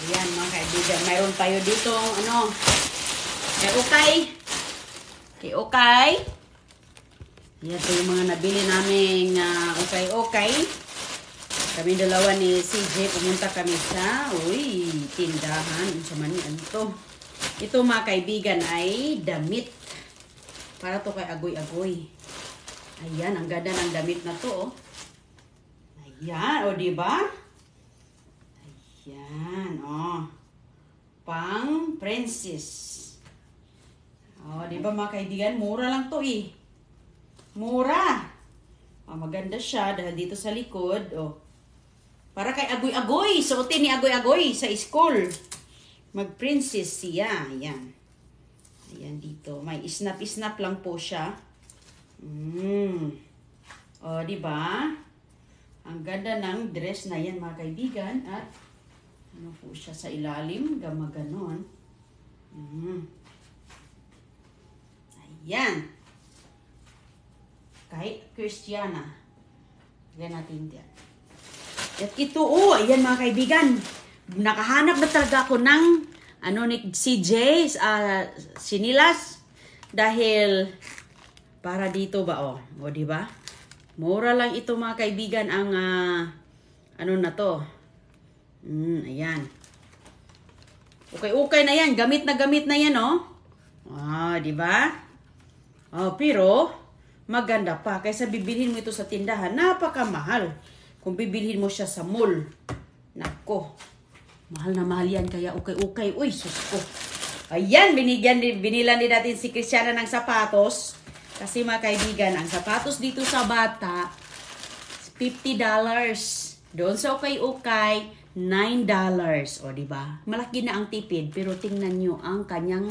Ayan mga kaibigan, mayroon tayo dito, ano, kay Okay. Kay Okay. Ayan ito yung mga nabili naming Okay. Kami dalawa ni CJ, pumunta kami sa, tindahan. Sa man yan to. Ito mga kaibigan ay damit. Para to kay agoy-agoy. Ayan, ang ganda ng damit na to. Ayan, diba? Ayan, pang princess. Diba mga kaibigan, mura lang to Mura. Maganda siya dahil dito sa likod, para kay agoy-agoy. Suotin ni agoy-agoy sa school. Mag-princess siya. Ayan. Ayan dito. May isnap-isnap lang po siya. Diba? Ang ganda ng dress na yan mga kaibigan. At ano po siya sa ilalim. Gamaganon. Ayan. Kahit Christiana. Ayan natin yan. At ito, ayan mga kaibigan. Nakahanap na talaga ako ng ni CJ, sinilas. Dahil, para dito ba, diba? Mura lang ito mga kaibigan ang, na to. Ayan. Okay na yan. Gamit na yan, diba? Pero, maganda pa. Kaysa bibilhin mo ito sa tindahan, napakamahal. Kung bibilhin mo siya sa mall, nako, mahal na mahal yan. Kaya okay. Uy, sus ko. Ayan, binilan din natin si Christiana ng sapatos. Kasi mga kaibigan, ang sapatos dito sa bata, $50. Doon sa okay, $9. Diba? Malaki na ang tipid. Pero tingnan nyo ang kanyang,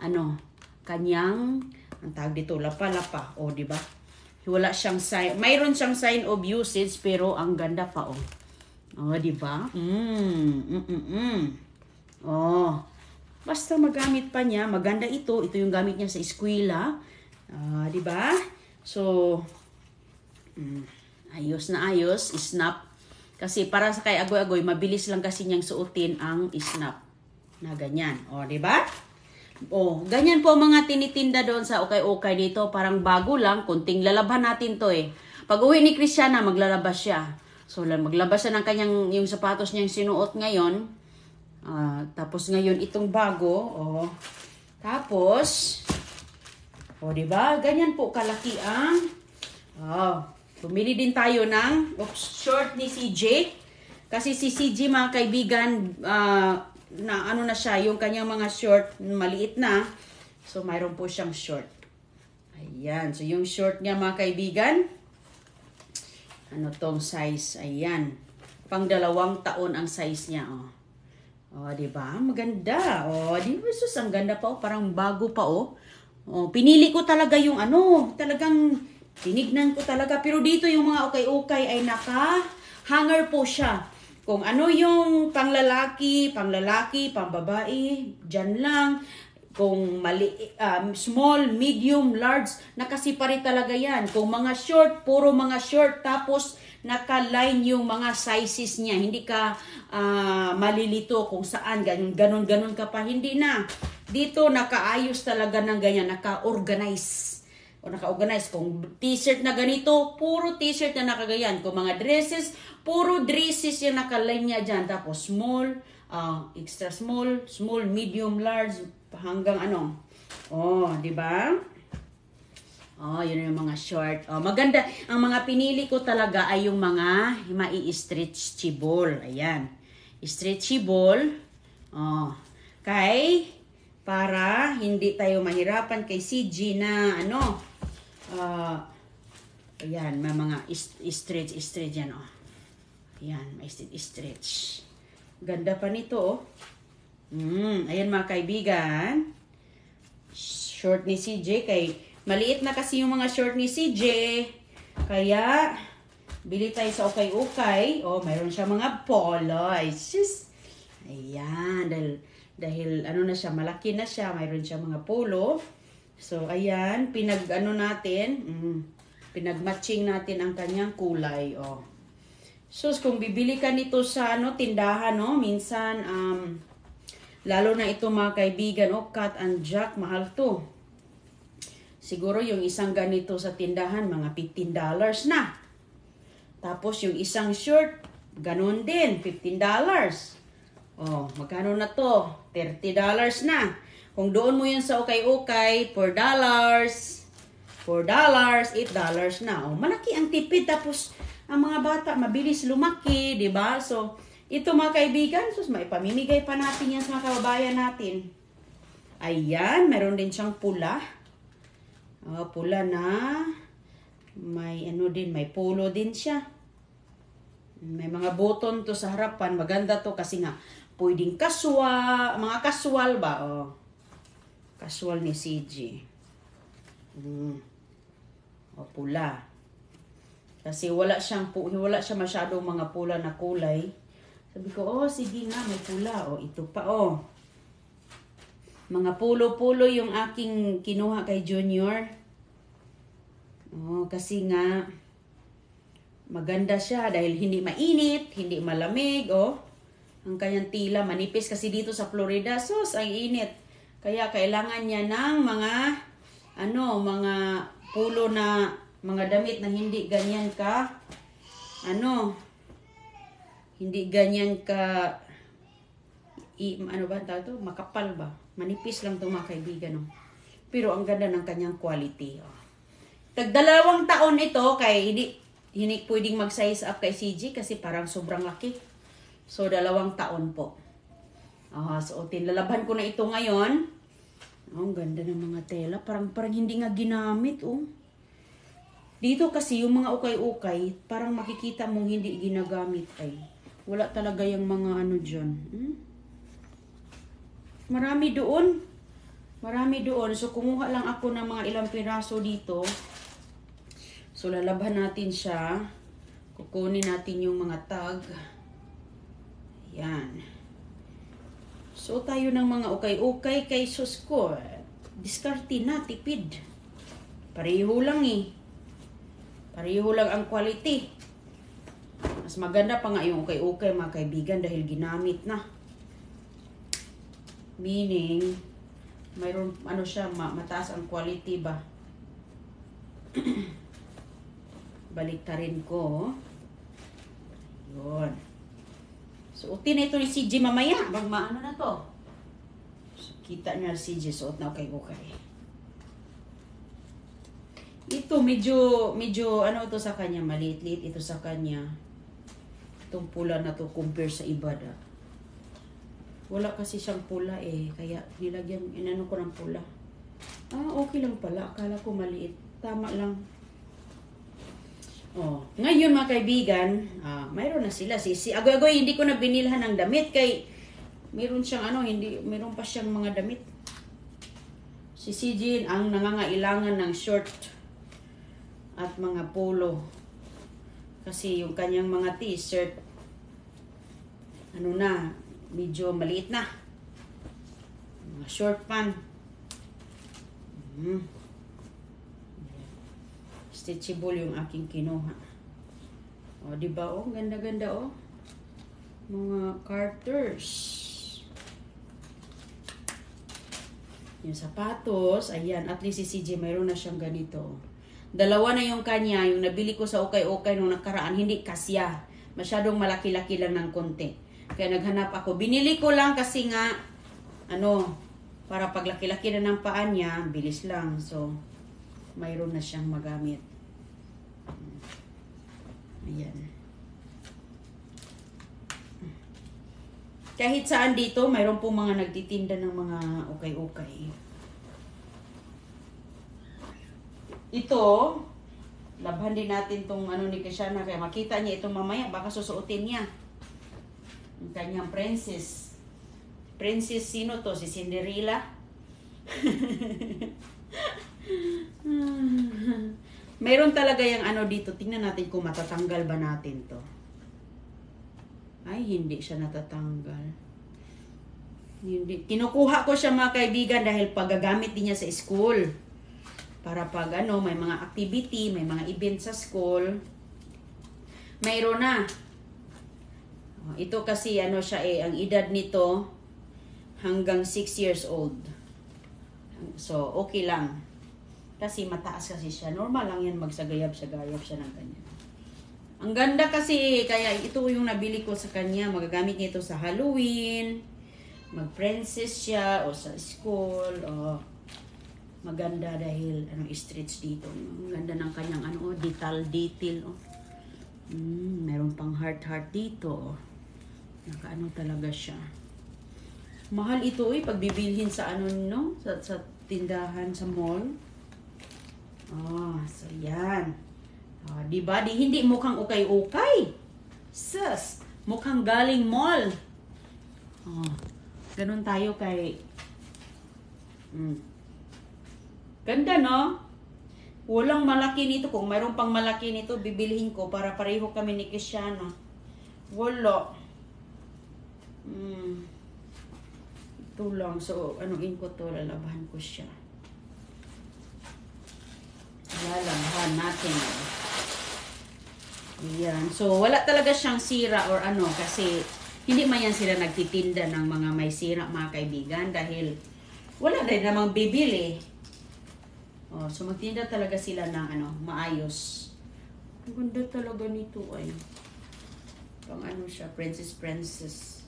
ang tawag dito, lapa-lapa. Diba? Wala siyang sign. Mayroon siyang sign of usage, pero ang ganda pa, diba? Basta magamit pa niya. Maganda ito. Ito yung gamit niya sa eskwela. Diba? So, ayos na ayos. Snap. Kasi para sa kay agoy-agoy, mabilis lang kasi niyang suotin ang snap. Na ganyan. Diba? Ganyan po mga tinitinda doon sa okay dito. Parang bago lang. Kunting lalabhan natin to Pag uwi ni Christiana, maglalabas siya. So, maglabas siya ng yung sapatos niyang sinuot ngayon. Tapos ngayon, itong bago. Tapos, diba? Ganyan po kalaki ang. Bumili din tayo ng short ni CJ. Kasi si CJ mga kaibigan, na siya, yung kanyang mga short, maliit na. So, mayroon po siyang short. Ayan. So, yung short niya mga kaibigan, tong size? Ayan. Pang 2 taon ang size niya, diba? Maganda. Diba? Sus, ang ganda pa, parang bago pa, pinili ko talaga yung talagang tinignan ko talaga. Pero dito yung mga okay ay naka-hanger po siya. Kung ano yung panglalaki, pambabae, dyan lang. Kung small, medium, large, nakasipari talaga yan. Kung mga short, puro mga short, tapos naka-line yung mga sizes niya. Hindi ka malilito kung saan, ganon ka pa. Hindi na. Dito, nakaayos talaga ng ganyan, naka-organize. Kung t-shirt na ganito, puro t-shirt na nakagayan. Kung mga dresses, puro dresses yung nakaline niya dyan. Tapos small, extra small, medium, large, hanggang diba? Yun yung mga short. Maganda. Ang mga pinili ko talaga ay yung mga mai-stretchable. Ayan. Stretchable. Para hindi tayo mahirapan kay CG na ayan, may mga stretch yan, Ayan, may stretch. Ganda pa nito, Ayan mga kaibigan. Short ni CJ. Maliit na kasi yung mga short ni CJ. Kaya, bili tayo sa okay. Mayroon siya mga polo. Ayan, dahil na siya, malaki na siya. Mayroon siya mga polo. So, ayan, pinag-matching natin ang kanyang kulay, Sus, kung bibili ka nito sa ano, tindahan, no? Minsan, lalo na ito mga kaibigan, Cat and Jack, mahal to. Siguro yung isang ganito sa tindahan, mga $15 na. Tapos yung isang shirt, ganun din, $15. Oh, magkano na to? $30 na. Kung doon mo yun sa ukay-ukay, $4, $8 na. Oh, malaki ang tipid. Tapos, ang mga bata, mabilis lumaki, di ba? So, ito mga kaibigan, sus, maipamimigay pa natin yan sa mga kababayan natin. Ayan, meron din siyang pula. Pula na, may ano din, may polo din siya. May mga button to sa harapan. Maganda to kasi nga, pwedeng mga casual ba? Oh. Casual ni CG. Pula. Kasi wala siya masyadong mga pula na kulay. Sabi ko, sige nga, may pula. Ito pa, Mga pulo-pulo yung aking kinuha kay Junior. Kasi nga, maganda siya dahil hindi mainit, hindi malamig, Ang kanyang tila, manipis kasi dito sa Florida, sus, ang init. Kaya kailangan niya ng mga pulo na, mga damit na hindi ganyan ka, hindi ganyan ka, makapal ba? Manipis lang itong mga kaibigan, Pero ang ganda ng kanyang quality, Tag-2 taon ito, kay hindi pwedeng mag-size up kay CG kasi parang sobrang laki. So, 2 taon po. So, tinlalaban ko na ito ngayon. Ang ganda ng mga tela. Parang hindi nga ginamit, Dito kasi yung mga ukay-ukay, parang makikita mong hindi ginagamit ay. Wala talaga yung mga dyan. Marami doon. So, kumuha lang ako ng mga ilang piraso dito. So, lalaban natin siya. Kukunin natin yung mga tag. Yan. So, tayo ng mga ukay-ukay kay sus ko. Diskarte na, tipid. Pareho lang Pareho lang ang quality. Mas maganda pa nga yung ukay-ukay mga kaibigan dahil ginamit na. Meaning, mayroon siya, mataas ang quality ba? Baliktarin ko. Yun. Suotin na ito ni CJ mamaya. Magmaano na to. So, kita niya CJ suot na ukay-ukay. Ito medyo ito sa kanya, maliit-liit ito sa kanya. Itong pula na to compare sa iba da. Wala kasi siyang pula kaya nilagyan, ko ng pula. Okay lang pala. Akala ko maliit. Tama lang. Ngayon mga kaibigan, mayroon na sila. Si Agoy-Agoy, hindi ko na binilhan ng damit kay mayroon siyang mayroon pa siyang mga damit. Si CJ ang nangangailangan ng short at mga polo. Kasi yung kanyang mga t-shirt, medyo maliit na. Mga short pan. Stitchable yung aking kinuha. Diba ganda-ganda mga Carters. Yung sapatos, ayan, at least si CJ mayroon na siyang ganito. 2 na yung kanya, yung nabili ko sa ukay-ukay nung nakaraan, hindi kasya. Masyadong malaki-laki lang ng konti. Kaya naghanap ako. Binili ko lang kasi nga, para paglaki-laki na ng paa niya, bilis lang. So, mayroon na siyang magamit. Ayan. Kahit saan dito, mayroon po mga nagtitinda ng mga ukay-ukay. Ito, labhan din natin tong ni Kashana. Kaya makita niya itong mamaya, baka susuotin niya. Yung kanyang princess. Princess sino to? Si Cinderella? Mayroon talaga yung dito. Tingnan natin kung matatanggal ba natin to. Ay, hindi siya natatanggal. Hindi. Kinukuha ko siya mga kaibigan dahil pagagamit din niya sa school. Para pag may mga activity, may mga event sa school. Mayroon na. Ito kasi ano siya ang edad nito hanggang 6 years old. So, okay lang. Kasi mataas kasi siya. Normal lang yan magsagayab-sagayab siya ng ganyan. Ang ganda kasi, kaya ito yung nabili ko sa kanya. Magagamit niya ito sa Halloween. Mag-princess siya o sa school. O maganda dahil stretch dito. Ang ganda ng kanyang detail. Meron pang heart dito. Nakaano talaga siya. Mahal ito pagbibilhin sa sa tindahan sa mall. So yan. Diba? Hindi mukhang ukay-ukay. Sus, mukhang galing mall. Ganun tayo kay ganda, no? Walang malaki nito. Kung mayroon pang malaki nito, bibilhin ko para pareho kami ni Cristiana. Wala. Ito lang. So, anuin ko to. Lalabahan ko siya. Lalabahan natin. Ayan. So, wala talaga siyang sira or kasi hindi man yan sila nagtitinda ng mga may sira, mga kaibigan, dahil wala rin namang bibili. So magtinda talaga sila ng maayos. Ang ganda talaga nito pang siya, princess.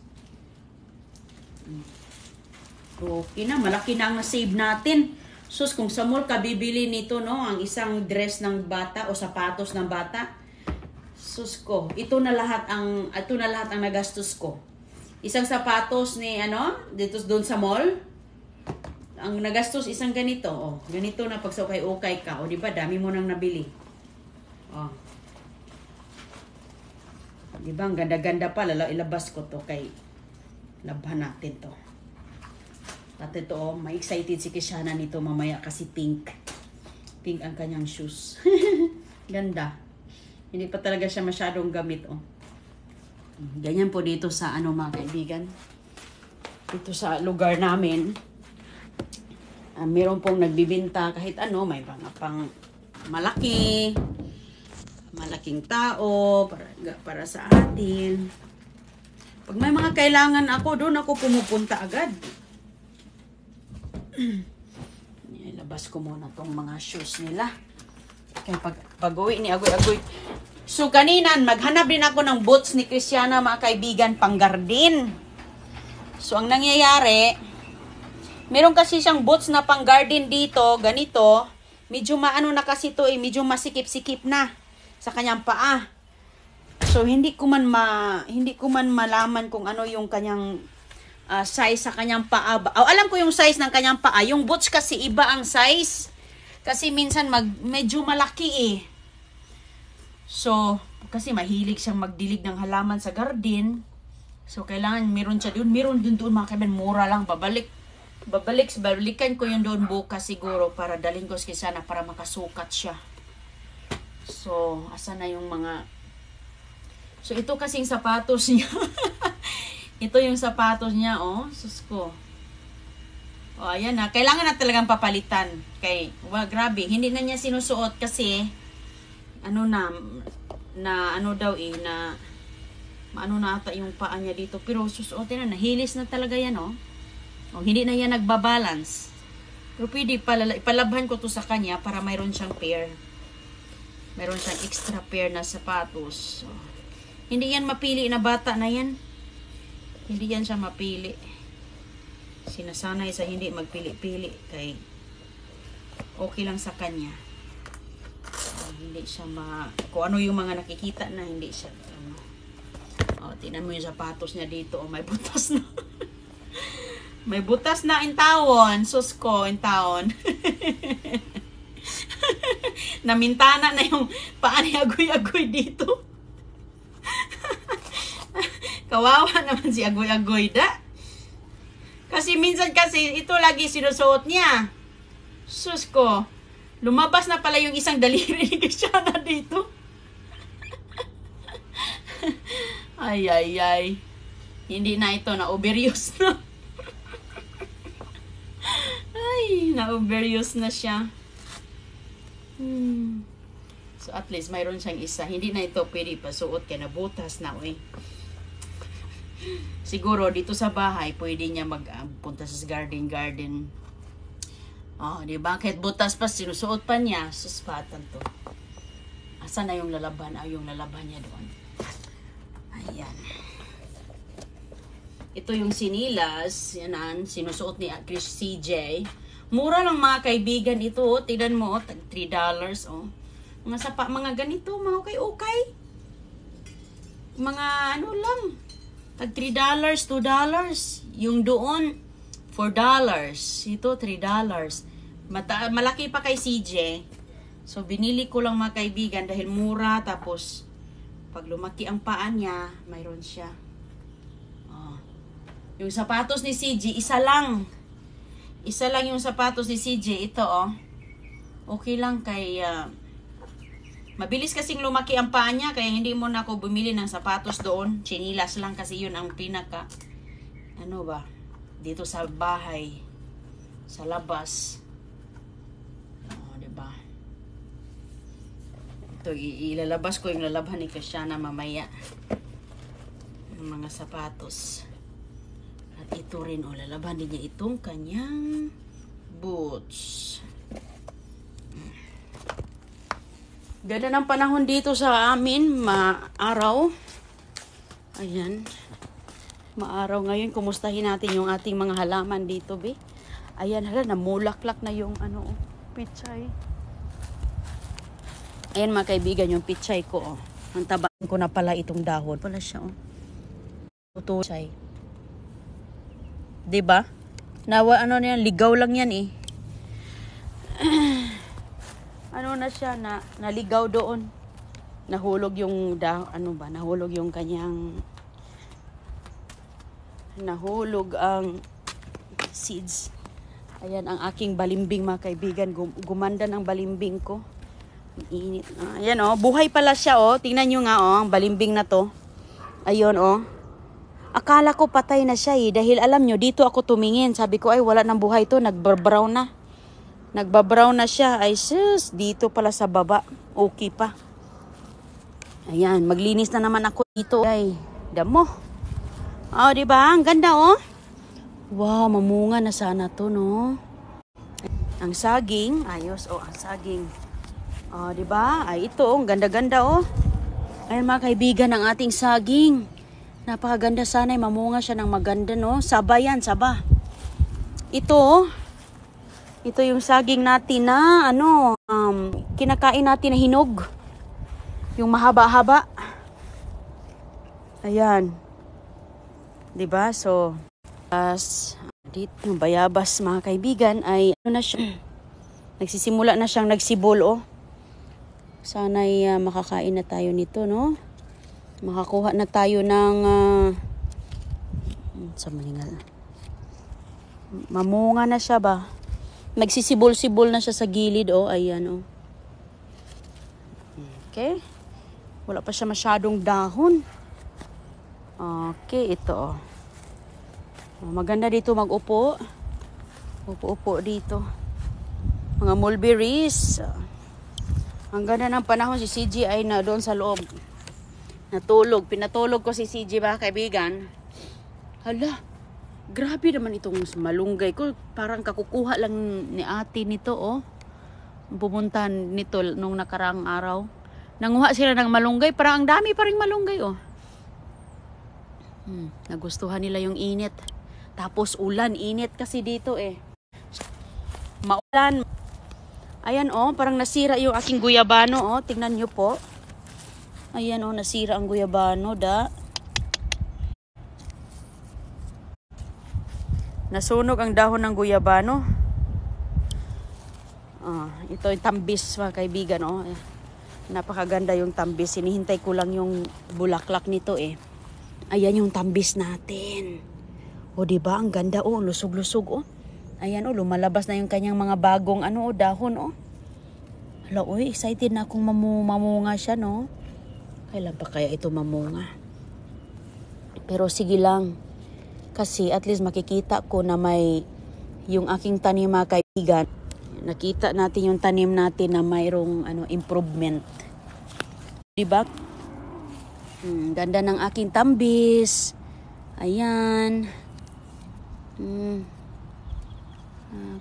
Okay na, malaki na ang na-save natin. Sus, kung sa mall ka bibili nito, no, ang isang dress ng bata o sapatos ng bata, sus ko, ito na lahat ang nagastos ko. Isang sapatos ni dito doon sa mall, ang nagastos isang ganito, ganito na pag sa ukay-ukay ka, di ba, dami mo nang nabili. Di ba, ang ganda-ganda pa, ilabas ko to kay labhan natin to. At ito, may excited si Cristiana nito mamaya kasi pink. Pink ang kanyang shoes. Ganda. Hindi pa talaga siya masyadong gamit, Ganyan po dito sa mga kaibigan. Dito sa lugar namin. Meron pong nagbibinta kahit may mga pang malaking tao para sa atin. Pag may mga kailangan ako, doon ako pumupunta agad. Ilabas ko muna tong mga shoes nila. Kaya pag-uwi ni Agoy. So kanina, maghanap din ako ng boots ni Cristiana, mga kaibigan, pang garden. So ang nangyayari, meron kasi siyang boots na pang garden dito, ganito. Medyo na kasi ito medyo masikip-sikip na sa kanyang paa. So hindi ko man malaman kung ano yung kanyang size sa kanyang paa. Alam ko yung size ng kanyang paa. Yung boots kasi iba ang size. Kasi minsan medyo malaki So, kasi mahilig siyang magdilig ng halaman sa garden. So, kailangan meron siya doon. Meron din doon mga kaibigan, mura lang. Babalikan ko yun doon bukas siguro para dalhin ko kay sana para makasukat siya. So, asa na yung mga... So, ito kasing sapatos niya. Ito yung sapatos niya, Sus ko. Ayan na. Kailangan na talagang papalitan. Grabe. Hindi na niya sinusuot kasi na ata yung paa niya dito. Pero susuotin na. Nahilis na talaga yan, hindi na yan nagbabalance. Pero pwede ipalabhan ko to sa kanya para mayroon siyang pair. Mayroon siyang extra pair na sapatos. So, hindi yan mapili na bata na yan. Hindi yan siya mapili. Sinasanay sa hindi magpili-pili. Kay okay lang sa kanya. So, hindi siya kung ano yung mga nakikita na hindi siya. Tingnan mo yung sapatos niya dito. May butas na. May butas na in tawon. Sus ko, in tawon. Namintana na yung paa ni Agoy-Agoy dito. Kawawa naman si Agoy-Agoy da. Kasi minsan ito lagi sinusuot niya. Sus ko. Lumabas na pala yung isang daliri ni Cristiana dito. Ay. Hindi na ito, na-overuse na. Ay, na-overuse na siya. So, at least, mayroon siyang isa. Hindi na ito pwede pasuot kaya nabutas na, Siguro dito sa bahay, pwede niya magpunta sa garden. Oh, di ba? Kahit butas pa, sinusuot pa niya. Suspatan to. Asa na yung lalaban? Yung lalaban niya doon. Ayan. Ito yung sinilas. Yan, sinusuot ni Chris CJ. Mura lang mga kaibigan ito. Oh. Tignan mo, $3. Oh. Mga ganito, mga okay. Mga ano lang. Tag $3, $2. Yung doon, $4. Ito, $3. Malaki pa kay CJ. So, binili ko lang mga kaibigan dahil mura. Tapos, pag lumaki ang paa niya, mayroon siya. Oh. Yung sapatos ni CJ, isa lang. Isa lang yung sapatos ni CJ. Ito, oh. Okay lang kay... mabilis kasing lumaki ang paa niya, kaya hindi mo na ako bumili ng sapatos doon. Chinilas lang kasi yun ang pinaka... Ano ba? Dito sa bahay. Sa labas. Ito, ilalabas ko yung lalaban ni Christiana mamaya. Ng mga sapatos. At ito rin, lalaban din niya itong kanyang boots. Ganda ng panahon dito sa amin, maaraw. Ayan. Maaraw ngayon, kumustahin natin yung ating mga halaman dito, be. Ayan, namulaklak na yung pichay. Ayan mga kaibigan, yung pichay ko, oh. Ang tabaan ko na pala itong dahon. Pala siya, oh. Ito, pichay. Diba? Yan, ligaw lang yan, eh. Na siya, naligaw doon. Nahulog yung, nahulog yung kanyang, nahulog ang seeds. Ayan, ang aking balimbing mga kaibigan. Gumanda ng balimbing ko. Init. Ayan, oh. Buhay pala siya, oh. Tingnan nyo nga, oh. Ang balimbing na to. Ayun, oh. Akala ko patay na siya, eh. Dahil alam nyo, dito ako tumingin. Sabi ko, ay, wala nang buhay to. Nagbabrown na. Nagbabrown na siya. Ay, sus. Dito pala sa baba. Okay pa. Ayan. Maglinis na naman ako dito. Ay, damo. Oh, diba? Ang ganda, oh. Wow, mamunga na sana to, no? Ang saging. Ayos, oh. Ang saging. Oh, di ba? Ay, ito, ang ganda-ganda, oh. Ayan, mga kaibigan, ang ating saging. Napakaganda sana, mamunga siya ng maganda, no? Saba yan, saba. Ito, oh. Ito yung saging natin na, kinakain natin na hinog. Yung mahaba-haba. Ayan. Di ba? So, dito, yung bayabas, mga kaibigan, ay, na siya? Nagsisimula na siyang nagsibol, oh. Sana'y makakain na tayo nito, no? Makakuha na tayo ng sa malingal. Mamunga na siya ba? Nagsisibol-sibol na siya sa gilid, oh. Ayan, oh. Okay. Wala pa siya masyadong dahon. Okay, ito, oh. Maganda dito mag-upo. Upo-upo dito. Mga mulberries. Ang ganda ng panahon, si CJ ay na doon sa loob. Natulog. Pinatulog ko si CJ, ba, kaibigan. Hala, grabe naman itong malunggay ko. Parang kakukuha lang ni ate nito, oh. Pumunta nito nung nakaraang araw. Nanguha sila ng malunggay. Parang ang dami pa rin malunggay, oh. Nagustuhan nila yung init. Tapos ulan, init kasi dito, eh. Maulan. Ayan, oh, parang nasira yung aking guyabano, oh. Tingnan nyo po. Ayan, oh, nasira ang guyabano, da. Nasunog ang dahon ng guyabano. Ito yung tambis, mga kaibigan, oh. Napakaganda yung tambis. Hinihintay ko lang yung bulaklak nito, eh. Ayan yung tambis natin. O, diba? Ang ganda, oh. Lusog-lusog, oh. Ayan, oh, lumalabas na yung kanyang mga bagong dahon, oh. Hala, uy, excited na akong mamunga siya, no? Kailan pa kaya ito mamunga? Pero sige lang. Kasi at least makikita ko na may yung aking tanim, mga kaibigan. Nakita natin yung tanim natin na mayroong improvement. Diba? Ganda ng aking tambis. Ayan.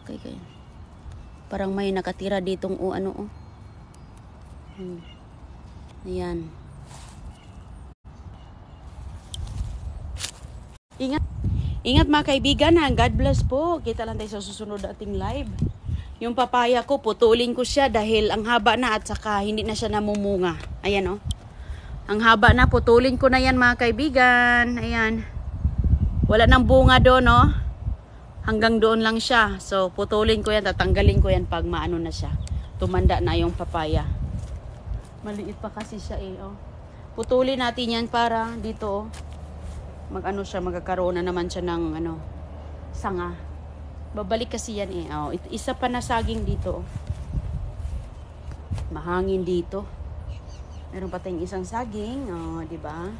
Okay. Parang may nakatira ditong ano. Ayan. Ingat mga kaibigan ha. God bless po. Kita lang tayo sa susunod ating live. Yung papaya ko, putulin ko siya dahil ang haba na at saka hindi na siya namumunga. Ayan oh. Ang haba na, putulin ko na yan mga kaibigan. Ayan. Wala nang bunga doon oh. Hanggang doon lang siya. So putulin ko yan, tatanggalin ko yan pag maano na siya. Tumanda na yung papaya. Maliit pa kasi siya eh oh. Putulin natin yan para dito oh. Mag-ano siya, magkakaroon na naman siya ng ano, sanga. Babalik kasi yan eh. Oh, isa pa na saging dito. Mahangin dito. Meron pa tayong isang saging. Oh, di ba?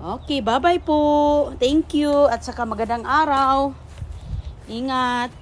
Okay, bye-bye po. Thank you. At saka magandang araw. Ingat.